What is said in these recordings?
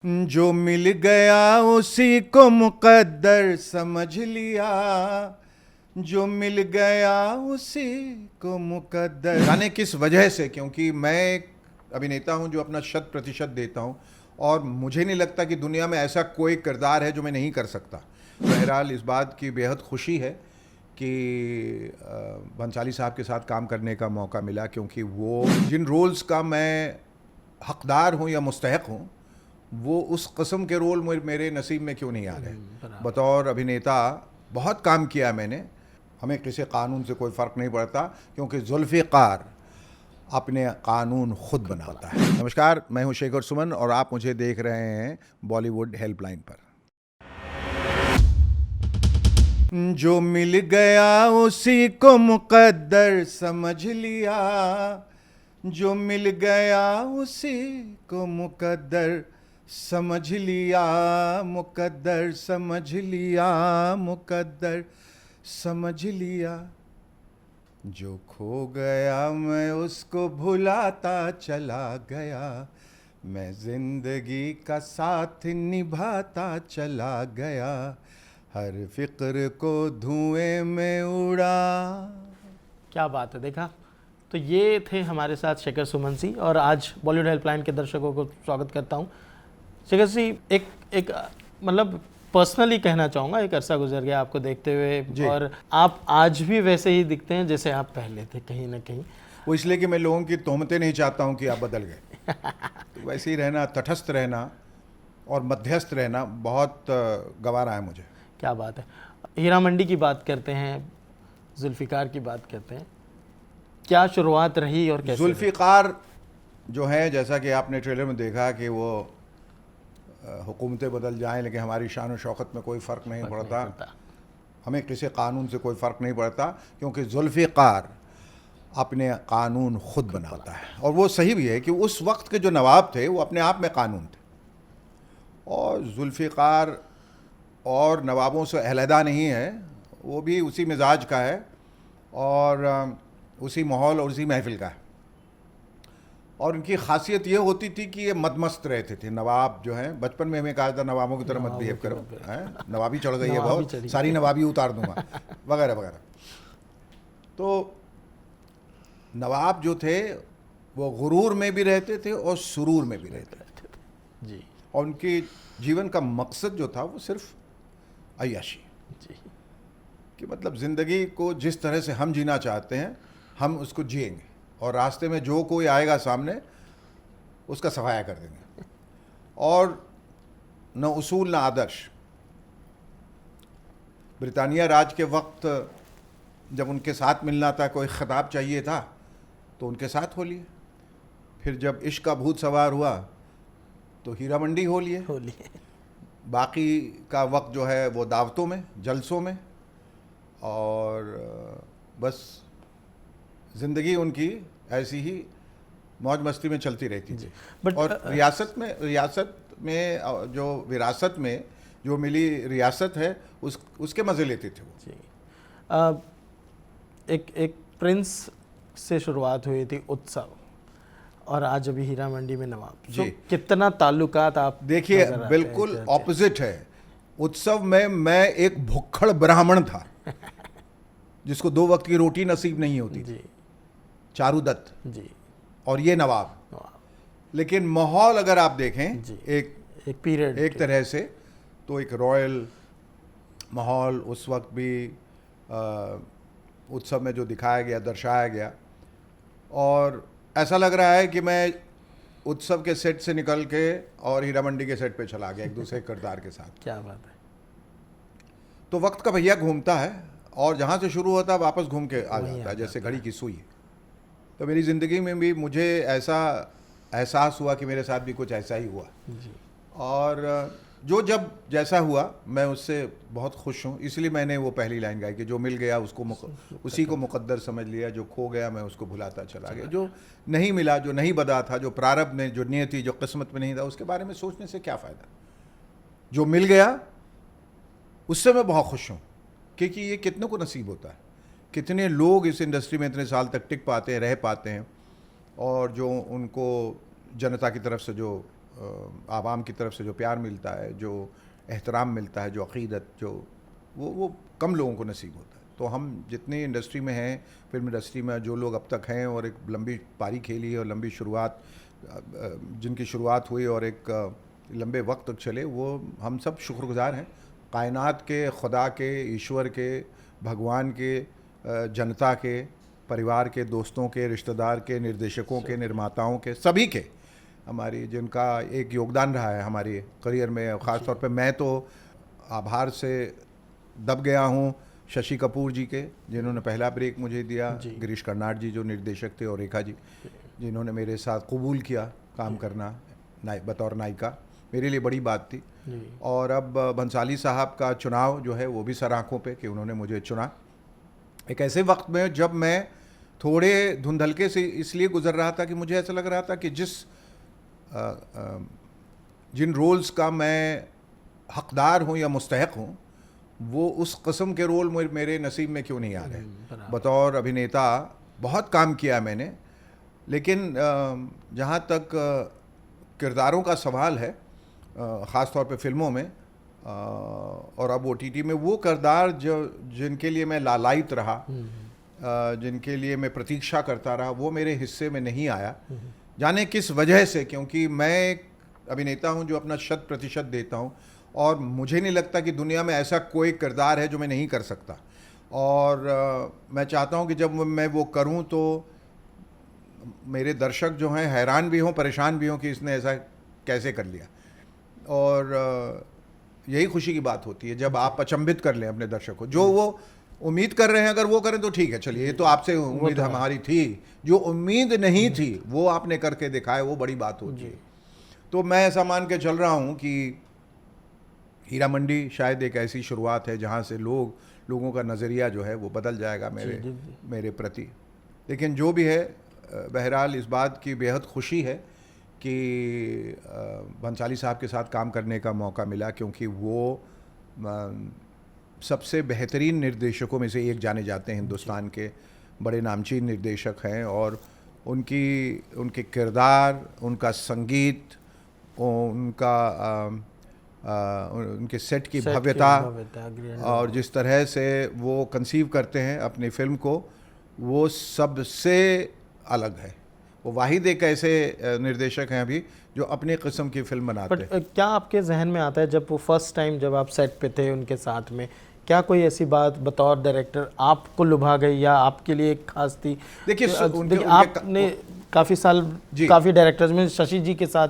जो मिल गया उसी को मुकद्दर समझ लिया, जो मिल गया उसी को मुकद्दर। जाने किस वजह से, क्योंकि मैं एक अभिनेता हूं जो अपना 100% देता हूं और मुझे नहीं लगता कि दुनिया में ऐसा कोई किरदार है जो मैं नहीं कर सकता। बहरहाल इस बात की बेहद खुशी है कि बंसाली साहब के साथ काम करने का मौका मिला, क्योंकि वो जिन रोल्स का मैं हकदार हूं या मुस्तहक हूं, वो उस कस्म के रोल मेरे नसीब में क्यों नहीं आ रहे। बतौर अभिनेता बहुत काम किया मैंने, हमें किसी कानून से कोई फ़र्क नहीं पड़ता, क्योंकि जुल्फ़िकार अपने कानून खुद बनाता है। नमस्कार, मैं हूं शेखर सुमन और आप मुझे देख रहे हैं बॉलीवुड हेल्पलाइन पर। जो मिल गया उसी को मुकद्दर समझ लिया, जो मिल गया उसी को मुकद्दर समझ लिया, मुकद्दर समझ लिया, मुकद्दर समझ लिया। जो खो गया मैं उसको भुलाता चला गया, मैं जिंदगी का साथ निभाता चला गया, हर फिक्र को धुएं में उड़ा। क्या बात है। देखा, तो ये थे हमारे साथ शेखर सुमन जी, और आज बॉलीवुड हेल्पलाइन के दर्शकों को स्वागत करता हूँ। शेखर जी, एक मतलब पर्सनली कहना चाहूँगा, एक अरसा गुजर गया आपको देखते हुए, और आप आज भी वैसे ही दिखते हैं जैसे आप पहले थे, कहीं ना कहीं। वो इसलिए कि मैं लोगों की तोहमतें नहीं चाहता हूँ कि आप बदल गए। तो वैसे ही रहना, तटस्थ रहना और मध्यस्थ रहना बहुत गवारा है मुझे। क्या बात है। हीरा मंडी की बात करते हैं, जुल्फ़िकार की बात करते हैं, क्या शुरुआत रही और कैसे? जुल्फ़िकार जो है, जैसा कि आपने ट्रेलर में देखा कि वो हुकूमतें बदल जाएं लेकिन हमारी शान और शौकत में कोई फ़र्क नहीं पड़ता, हमें किसी कानून से कोई फ़र्क नहीं पड़ता, क्योंकि जुल्फ़िकार अपने कानून खुद बनाता है। और वो सही भी है कि उस वक्त के जो नवाब थे वो अपने आप में कानून थे, और जुल्फ़िकार और नवाबों से अलहदा नहीं है, वो भी उसी मिजाज का है और उसी माहौल और उसी महफिल का है। और इनकी खासियत ये होती थी कि ये मदमस्त रहते थे। नवाब जो हैं, बचपन में हमें कहा था नवाबों की तरह मत बिहेव करो, हैं नवाबी चढ़ गई है बहुत, सारी नवाबी उतार दूंगा वगैरह वगैरह। तो नवाब जो थे वो गुरूर में भी रहते थे और सुरूर में भी रहते थे जी। और उनके जीवन का मकसद जो था वो सिर्फ अय्याशी जी। कि मतलब ज़िंदगी को जिस तरह से हम जीना चाहते हैं हम उसको जिएंगे, और रास्ते में जो कोई आएगा सामने उसका सफाया कर देंगे, और न उसूल न आदर्श। ब्रिटानिया राज के वक्त जब उनके साथ मिलना था, कोई ख़िताब चाहिए था तो उनके साथ हो लिए। फिर जब इश्क का भूत सवार हुआ तो हीरा मंडी हो लिए। बाकी का वक्त जो है वो दावतों में, जलसों में, और बस ज़िंदगी उनकी ऐसी ही मौज मस्ती में चलती रहती थी। और रियासत में जो विरासत में जो मिली रियासत है उसके मज़े लेते थे वो जी। एक प्रिंस से शुरुआत हुई थी उत्सव, और आज अभी हीरा मंडी में नवाब जी। कितना ताल्लुकात आप देखिए, बिल्कुल ऑपोजिट है। उत्सव में मैं एक भुक्खड़ ब्राह्मण था जिसको 2 वक्त की रोटी नसीब नहीं होती थी, चारूदत्त जी, और ये नवाब। लेकिन माहौल अगर आप देखें जी, एक पीरियड एक तरह से, तो एक रॉयल माहौल उस वक्त भी उत्सव में जो दिखाया गया, दर्शाया गया, और ऐसा लग रहा है कि मैं उत्सव के सेट से निकल के और हीरा मंडी के सेट पे चला गया एक दूसरे किरदार के साथ। क्या बात है। तो वक्त का भैया घूमता है और जहाँ से शुरू होता है वापस घूम के आ जाता है, जैसे घड़ी की सुई। तो मेरी ज़िंदगी में भी मुझे ऐसा एहसास हुआ कि मेरे साथ भी कुछ ऐसा ही हुआ जी। और जो जब जैसा हुआ मैं उससे बहुत खुश हूँ, इसलिए मैंने वो पहली लाइन गाई कि जो मिल गया उसको उसी को मुकद्दर समझ लिया, जो खो गया मैं उसको भुलाता चला गया। जो नहीं मिला, जो नहीं बदा था, जो प्रारब्ध में जो नियति, जो किस्मत में नहीं था, उसके बारे में सोचने से क्या फ़ायदा। जो मिल गया उससे मैं बहुत खुश हूँ, क्योंकि ये कितनों को नसीब होता है। कितने लोग इस इंडस्ट्री में इतने साल तक टिक पाते हैं, रह पाते हैं, और जो उनको जनता की तरफ से जो आवाम की तरफ से जो प्यार मिलता है, जो एहतराम मिलता है, जो अक़ीदत, जो वो कम लोगों को नसीब होता है। तो हम जितनी इंडस्ट्री में हैं, फिल्म इंडस्ट्री में जो लोग अब तक हैं और एक लंबी पारी खेली और लंबी शुरुआत, जिनकी शुरुआत हुई और एक लंबे वक्त तक चले, वो हम सब शुक्रगुजार हैं कायनात के, खुदा के, ईश्वर के, भगवान के, जनता के, परिवार के, दोस्तों के, रिश्तेदार के, निर्देशकों के, निर्माताओं के, सभी के, हमारी जिनका एक योगदान रहा है हमारी करियर में। ख़ास तौर पे मैं तो आभार से दब गया हूँ शशि कपूर जी के, जिन्होंने पहला ब्रेक मुझे दिया, गिरीश कर्नाड जी जो निर्देशक थे, और रेखा जी जिन्होंने मेरे साथ कबूल किया काम करना बतौर नायिका, मेरे लिए बड़ी बात थी। और अब भंसाली साहब का चुनाव जो है वो भी सर आँखों पे कि उन्होंने मुझे चुना एक ऐसे वक्त में जब मैं थोड़े धुंधलके से इसलिए गुजर रहा था कि मुझे ऐसा लग रहा था कि जिन रोल्स का मैं हकदार हूँ या मुस्तहक हूँ, वो उस किस्म के रोल मेरे नसीब में क्यों नहीं आ रहे। बतौर अभिनेता बहुत काम किया मैंने, लेकिन जहाँ तक किरदारों का सवाल है, ख़ास तौर पे फिल्मों में और अब OTT में, वो किरदार जिनके लिए मैं लालायित रहा, जिनके लिए मैं प्रतीक्षा करता रहा, वो मेरे हिस्से में नहीं आया। जाने किस वजह से, क्योंकि मैं एक अभिनेता हूँ जो अपना 100% देता हूँ, और मुझे नहीं लगता कि दुनिया में ऐसा कोई किरदार है जो मैं नहीं कर सकता। और मैं चाहता हूँ कि जब मैं वो करूँ तो मेरे दर्शक जो हैं हैरान भी हों, परेशान भी हों कि इसने ऐसा कैसे कर लिया। और यही खुशी की बात होती है जब आप अचंभित कर लें अपने दर्शक को। जो वो उम्मीद कर रहे हैं अगर वो करें तो ठीक है, चलिए, ये तो आपसे उम्मीद हमारी थी। जो उम्मीद नहीं थी वो आपने करके दिखाए, वो बड़ी बात होती है। तो मैं ऐसा मान के चल रहा हूँ कि हीरा मंडी शायद एक ऐसी शुरुआत है जहाँ से लोगों का नज़रिया जो है वो बदल जाएगा मेरे प्रति। लेकिन जो भी है, बहरहाल इस बात की बेहद खुशी है कि भंसाली साहब के साथ काम करने का मौका मिला, क्योंकि वो सबसे बेहतरीन निर्देशकों में से एक जाने जाते हैं, हिंदुस्तान के बड़े नामचीन निर्देशक हैं। और उनके किरदार, उनका संगीत, उनके सेट की भव्यता और जिस तरह से वो कंसीव करते हैं अपनी फिल्म को, वो सबसे अलग है। वो वाहिद एक ऐसे निर्देशक हैं अभी जो अपने किस्म की फिल्म बनाते हैं। क्या आपके जहन में आता है जब वो फर्स्ट टाइम जब आप सेट पे थे उनके साथ में, क्या कोई ऐसी बात बतौर डायरेक्टर आपको लुभा गई या आपके लिए एक खास थी? देखिए, आपने काफ़ी साल काफ़ी डायरेक्टर्स में शशि जी के साथ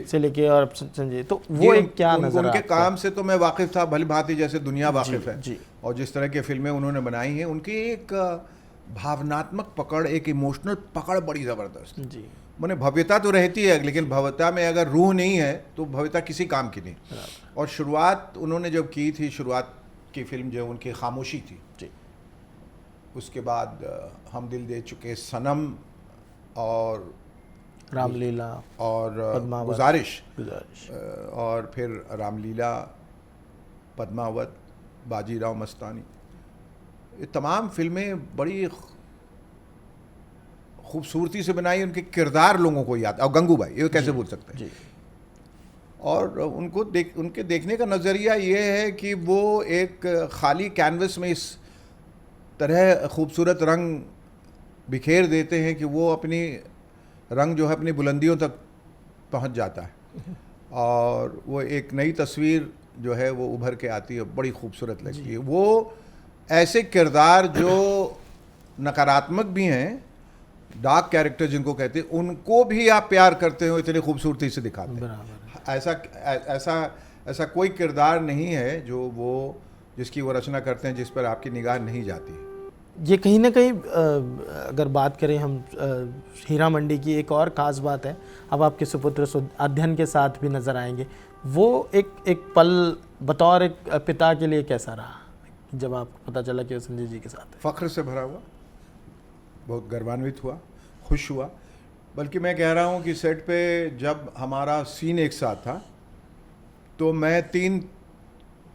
से लेके और संजय, तो वो एक क्या नजर उनके काम से तो मैं वाकिफ था भली भांति, जैसे दुनिया वाकिफ है। और जिस तरह की फिल्में उन्होंने बनाई हैं, उनकी एक भावनात्मक पकड़, एक इमोशनल पकड़ बड़ी ज़बरदस्त जी। मैंने भव्यता तो रहती है, लेकिन भव्यता में अगर रूह नहीं है तो भव्यता किसी काम की नहीं। और शुरुआत उन्होंने जब की थी, शुरुआत की फिल्म जो उनकी खामोशी थी जी, उसके बाद हम दिल दे चुके, सनम और रामलीला और गुजारिश, और फिर रामलीला, पद्मावत, बाजीराव मस्तानी, ये तमाम फिल्में बड़ी खूबसूरती से बनाई। उनके किरदार लोगों को याद, और गंगूबाई, ये कैसे भूल सकते हैं। और उनके देखने का नज़रिया ये है कि वो एक खाली कैनवस में इस तरह खूबसूरत रंग बिखेर देते हैं कि वो अपनी रंग जो है अपनी बुलंदियों तक पहुंच जाता है, और वो एक नई तस्वीर जो है वो उभर के आती है, बड़ी खूबसूरत लगती है। वो ऐसे किरदार जो नकारात्मक भी हैं, डार्क कैरेक्टर जिनको कहते हैं, उनको भी आप प्यार करते हो, इतनी खूबसूरती से दिखाते हैं। ऐसा कोई किरदार नहीं है जिसकी वो रचना करते हैं जिस पर आपकी निगाह नहीं जाती। ये कहीं ना कहीं अगर बात करें हम हीरा मंडी की, एक और ख़ास बात है, अब आपके सुपुत्र अध्ययन के साथ भी नज़र आएंगे। वो एक पल बतौर एक पिता के लिए कैसा रहा जब आपको पता चला कि वो संजय जी के साथ है? फ़ख्र से भरा हुआ, बहुत गर्वान्वित हुआ, खुश हुआ। बल्कि मैं कह रहा हूँ कि सेट पे जब हमारा सीन एक साथ था तो मैं 3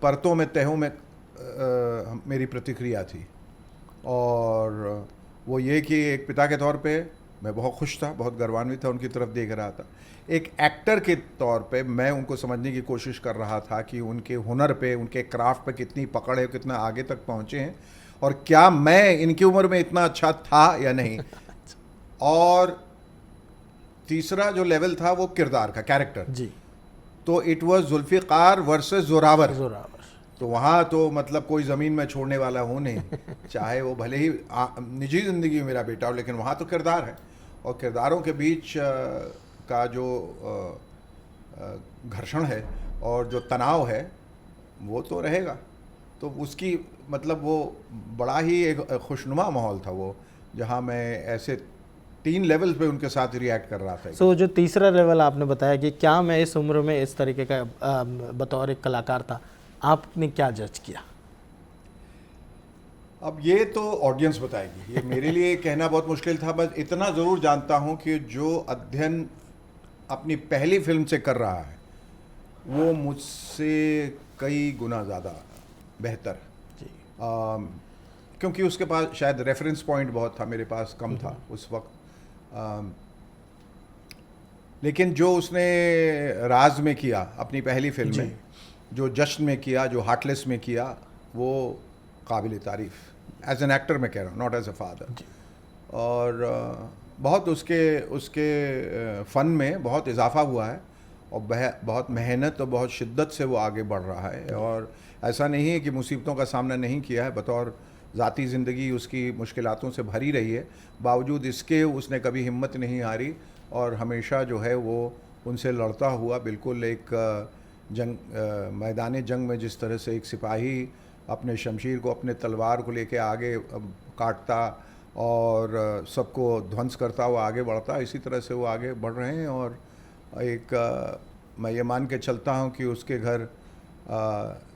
परतों में, तहों में मेरी प्रतिक्रिया थी। और वो ये कि एक पिता के तौर पे मैं बहुत खुश था, बहुत गर्वान्वित था, उनकी तरफ देख रहा था। एक एक्टर के तौर पे मैं उनको समझने की कोशिश कर रहा था कि उनके हुनर पे, उनके क्राफ्ट पे कितनी पकड़ है, कितना आगे तक पहुँचे हैं, और क्या मैं इनकी उम्र में इतना अच्छा था या नहीं। और तीसरा जो लेवल था वो किरदार का, कैरेक्टर। जी। तो it was Zulfiqar versus Zorawar. Zorawar. तो वहाँ तो मतलब कोई ज़मीन में छोड़ने वाला हो नहीं, चाहे वो भले ही निजी ज़िंदगी में मेरा बेटा हो, लेकिन वहाँ तो किरदार है। और किरदारों के बीच का जो घर्षण है और जो तनाव है वो तो रहेगा। तो उसकी मतलब वो बड़ा ही एक खुशनुमा माहौल था वो, जहाँ मैं ऐसे 3 लेवल पे उनके साथ रिएक्ट कर रहा था। जो तीसरा लेवल आपने बताया कि क्या मैं इस उम्र में इस तरीके का बतौर एक कलाकार था, आपने क्या जज किया? अब ये तो ऑडियंस बताएगी, ये मेरे लिए कहना बहुत मुश्किल था। बस इतना ज़रूर जानता हूँ कि जो अध्ययन अपनी पहली फिल्म से कर रहा है वो मुझसे कई गुना ज़्यादा बेहतर। जी। क्योंकि उसके पास शायद रेफरेंस पॉइंट बहुत था, मेरे पास कम था उस वक्त। लेकिन जो उसने राज में किया अपनी पहली फिल्म में, जो जश्न में किया, जो हार्टलेस में किया, वो काबिल तारीफ़। एज एन एक्टर मैं कह रहा हूँ, नॉट एज ए फादर। और बहुत उसके फ़न में बहुत इजाफा हुआ है, और बहुत मेहनत और बहुत शिद्दत से वो आगे बढ़ रहा है। और ऐसा नहीं है कि मुसीबतों का सामना नहीं किया है, बतौर ज़ाती ज़िंदगी उसकी मुश्किलातों से भरी रही है, बावजूद इसके उसने कभी हिम्मत नहीं हारी, और हमेशा जो है वो उनसे लड़ता हुआ, बिल्कुल एक मैदान जंग में जिस तरह से एक सिपाही अपने शमशीर को, अपने तलवार को लेके आगे काटता और सबको ध्वंस करता हुआ आगे बढ़ता, इसी तरह से वो आगे बढ़ रहे हैं। और एक मैं ये मान के चलता हूँ कि उसके घर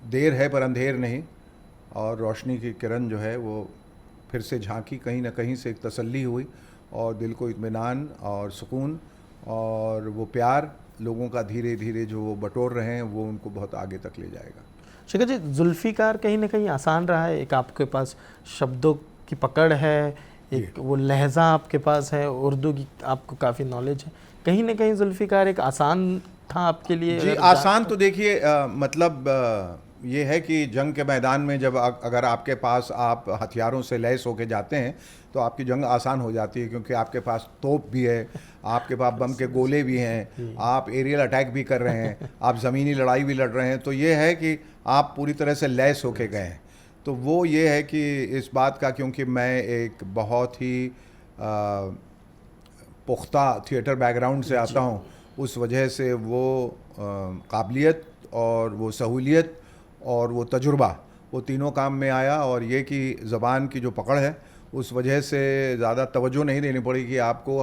देर है पर अंधेर नहीं, और रोशनी की किरण जो है वो फिर से झांकी, कहीं ना कहीं से एक तसल्ली हुई, और दिल को इत्मीनान और सुकून और वो प्यार लोगों का धीरे धीरे जो वो बटोर रहे हैं वो उनको बहुत आगे तक ले जाएगा। शेखर जी, जुल्फ़िकार कहीं ना कहीं आसान रहा है? एक आपके पास शब्दों की पकड़ है, एक वो लहजा आपके पास है, उर्दू की आपको काफ़ी नॉलेज है, कहीं ना कहीं जुल्फ़िकार एक आसान था आपके लिए? जी, आसान तो देखिए मतलब ये है कि जंग के मैदान में जब अगर आपके पास आप हथियारों से लैस होके जाते हैं तो आपकी जंग आसान हो जाती है, क्योंकि आपके पास तोप भी है, आपके पास बम के गोले भी हैं, आप एरियल अटैक भी कर रहे हैं, आप ज़मीनी लड़ाई भी लड़ रहे हैं। तो ये है कि आप पूरी तरह से लैस होके गए हैं। तो वो ये है कि इस बात का, क्योंकि मैं एक बहुत ही पुख्ता थिएटर बैकग्राउंड से आता हूँ, उस वजह से वो काबिलियत और वो सहूलियत और वो तजुर्बा, वो तीनों काम में आया। और ये कि ज़बान की जो पकड़ है, उस वजह से ज़्यादा तवज्जो नहीं देनी पड़ेगी आपको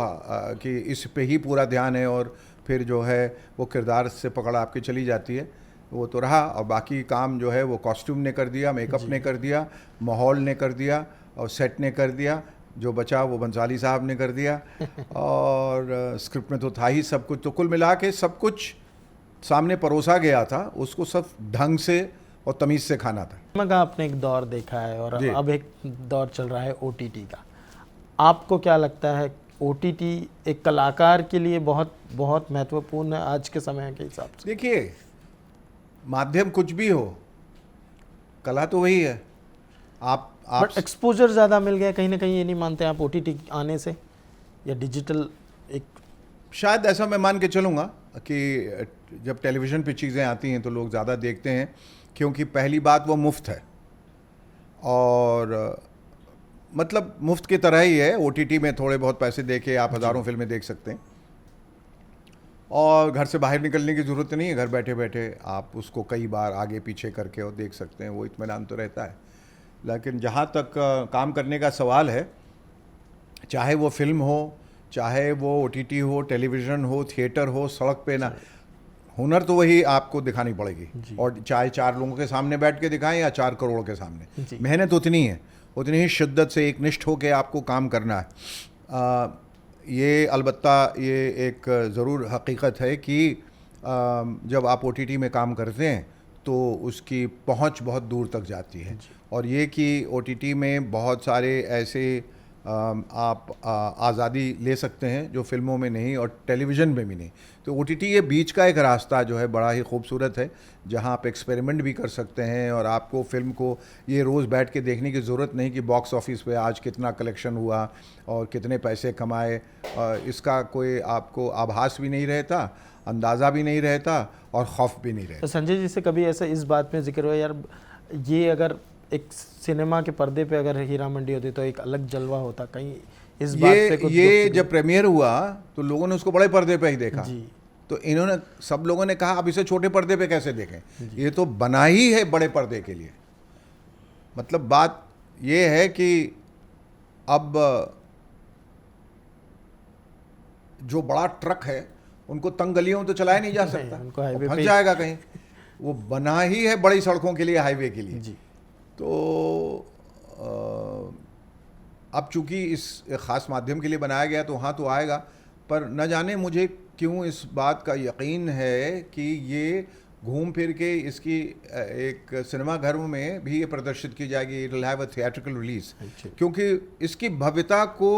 कि इस पे ही पूरा ध्यान है, और फिर जो है वो किरदार से पकड़ आपकी चली जाती है। वो तो रहा, और बाकी काम जो है वो कॉस्ट्यूम ने कर दिया, मेकअप ने कर दिया, माहौल ने कर दिया, और सेट ने कर दिया, जो बचा वो बंसाली साहब ने कर दिया। और स्क्रिप्ट में तो था ही सब कुछ। तो कुल मिला के सब कुछ सामने परोसा गया था, उसको सब ढंग से और तमीज़ से खाना था। मगर आपने एक दौर देखा है और अब एक दौर चल रहा है OTT का, आपको क्या लगता है OTT एक कलाकार के लिए बहुत बहुत महत्वपूर्ण है आज के समय के हिसाब से? देखिए, माध्यम कुछ भी हो, कला तो वही है। आप बट एक्सपोजर ज़्यादा मिल गया, कहीं ना कहीं ये नहीं मानते आप OTT आने से, या डिजिटल एक? शायद ऐसा मैं मान के चलूँगा कि जब टेलीविज़न पे चीज़ें आती हैं तो लोग ज़्यादा देखते हैं, क्योंकि पहली बात वो मुफ्त है, और मतलब मुफ्त की तरह ही है। OTT में थोड़े बहुत पैसे दे के आप हज़ारों फिल्में देख सकते हैं, और घर से बाहर निकलने की ज़रूरत नहीं है, घर बैठे बैठे आप उसको कई बार आगे पीछे करके और देख सकते हैं, वो इत्मीनान तो रहता है। लेकिन जहाँ तक काम करने का सवाल है, चाहे वो फिल्म हो, चाहे वो OTT हो, टेलीविज़न हो, थिएटर हो, सड़क पे ना, हुनर तो वही आपको दिखानी पड़ेगी। और चाहे 4 लोगों के सामने बैठ के दिखाएं या 4 करोड़ के सामने, मेहनत उतनी है, उतनी ही शिद्दत से एकनिष्ठ होकर आपको काम करना है। ये अलबत्ता ये एक ज़रूर हकीकत है कि जब आप OTT में काम करते हैं तो उसकी पहुंच बहुत दूर तक जाती है। और ये कि OTT में बहुत सारे ऐसे आप आज़ादी ले सकते हैं जो फिल्मों में नहीं और टेलीविज़न में भी नहीं। तो OTT ये बीच का एक रास्ता जो है बड़ा ही खूबसूरत है, जहां आप एक्सपेरिमेंट भी कर सकते हैं और आपको फ़िल्म को ये रोज़ बैठ के देखने की ज़रूरत नहीं कि बॉक्स ऑफिस पे आज कितना कलेक्शन हुआ और कितने पैसे कमाए। इसका कोई आपको आभास भी नहीं रहता, अंदाज़ा भी नहीं रहता और खौफ भी नहीं रहता। तो संजय जी से कभी ऐसा इस बात में जिक्र हुआ यार, ये अगर एक सिनेमा के पर्दे पे अगर हीरा मंडी होती तो एक अलग जलवा होता, कहीं इस बात पे कुछ ये जब प्रीमियर हुआ तो लोगों ने उसको बड़े पर्दे पे ही देखा जी। तो इन्होंने सब लोगों ने कहा अब इसे छोटे पर्दे पे कैसे देखें, ये तो बना ही है बड़े पर्दे के लिए। मतलब बात ये है कि अब जो बड़ा ट्रक है उनको तंग गलियों में तो चलाया नहीं जा सकता, उनको हाईवे फंस पे जाएगा कहीं। वो बना ही है बड़ी सड़कों के लिए, हाईवे के लिए। जी। तो अब चूंकि इस ख़ास माध्यम के लिए बनाया गया तो वहाँ तो आएगा, पर न जाने मुझे क्यों इस बात का यकीन है कि ये घूम फिर के इसकी एक सिनेमा घरों में भी ये प्रदर्शित की जाएगी। It will have a theatrical release, क्योंकि इसकी भव्यता को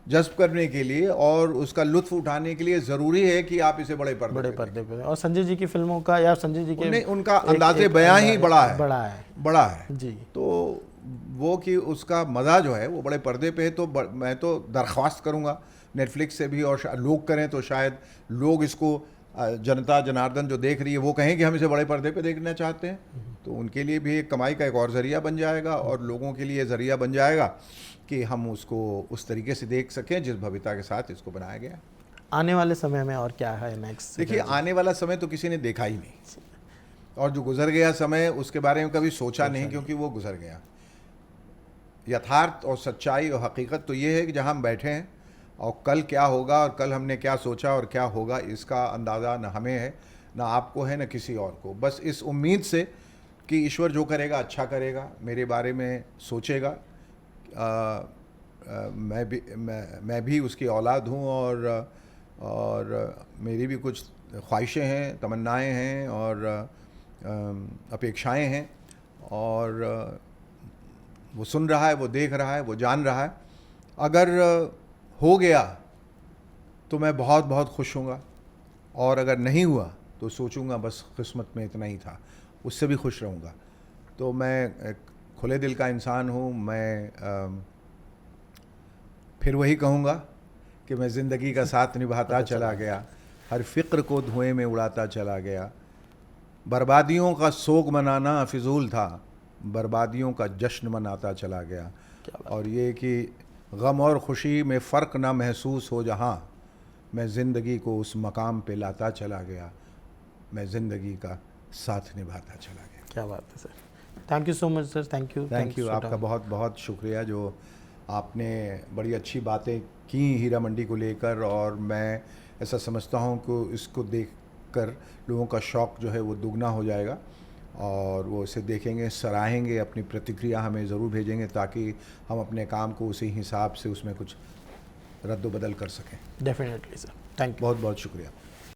जज्ब करने के लिए और उसका लुत्फ उठाने के लिए ज़रूरी है कि आप इसे बड़े पर्दे पे। और संजय जी की फिल्मों का या संजय जी के उनका अंदाज़े बयां ही बड़ा है जी। तो वो कि उसका मज़ा जो है वो बड़े पर्दे पे है। तो मैं तो दरख्वास्त करूँगा नेटफ्लिक्स से भी, और लोग करें तो शायद लोग इसको जनता जनार्दन जो देख रही है वो कहें कि हम इसे बड़े पर्दे पे देखना चाहते हैं, तो उनके लिए भी एक कमाई का एक और ज़रिया बन जाएगा और लोगों के लिए ज़रिया बन जाएगा कि हम उसको उस तरीके से देख सकें जिस भव्यता के साथ इसको बनाया गया। आने वाले समय में और क्या है नेक्स्ट? देखिए, आने वाला समय तो किसी ने देखा ही नहीं, और जो गुजर गया समय उसके बारे में कभी सोचा नहीं, क्योंकि वो गुजर गया। यथार्थ और सच्चाई और हकीकत तो ये है कि जहाँ हम बैठे हैं और कल क्या होगा और कल हमने क्या सोचा और क्या होगा, इसका अंदाज़ा न हमें है, न आपको है, न किसी और को। बस इस उम्मीद से कि ईश्वर जो करेगा अच्छा करेगा, मेरे बारे में सोचेगा। मैं भी उसकी औलाद हूँ और मेरी भी कुछ ख्वाहिशें हैं, तमन्नाएं हैं और अपेक्षाएं हैं, और वो सुन रहा है, वो देख रहा है, वो जान रहा है। अगर हो गया तो मैं बहुत बहुत खुश हूँगा, और अगर नहीं हुआ तो सोचूंगा बस किस्मत में इतना ही था, उससे भी खुश रहूँगा। तो मैं एक खुले दिल का इंसान हूँ। मैं फिर वही कहूँगा कि मैं ज़िंदगी का साथ निभाता चला गया, हर फ़िक्र को धुएं में उड़ाता चला गया। बर्बादियों का सोग मनाना फिजूल था, बर्बादियों का जश्न मनाता चला गया। और ये कि गम और खुशी में फ़र्क ना महसूस हो जहाँ, मैं ज़िंदगी को उस मकाम पे लाता चला गया, मैं ज़िंदगी का साथ निभाता चला गया। क्या बात है sir, thank you so much sir. Thank you आपका बहुत बहुत शुक्रिया, जो आपने बड़ी अच्छी बातें की हीरा मंडी को लेकर, और मैं ऐसा समझता हूँ कि इसको देखकर लोगों का शौक़ जो है वो दुगना हो जाएगा, और वो इसे देखेंगे, सराहेंगे, अपनी प्रतिक्रिया हमें ज़रूर भेजेंगे, ताकि हम अपने काम को उसी हिसाब से उसमें कुछ रद्द बदल कर सकें। Definitely sir, thank you. बहुत बहुत शुक्रिया।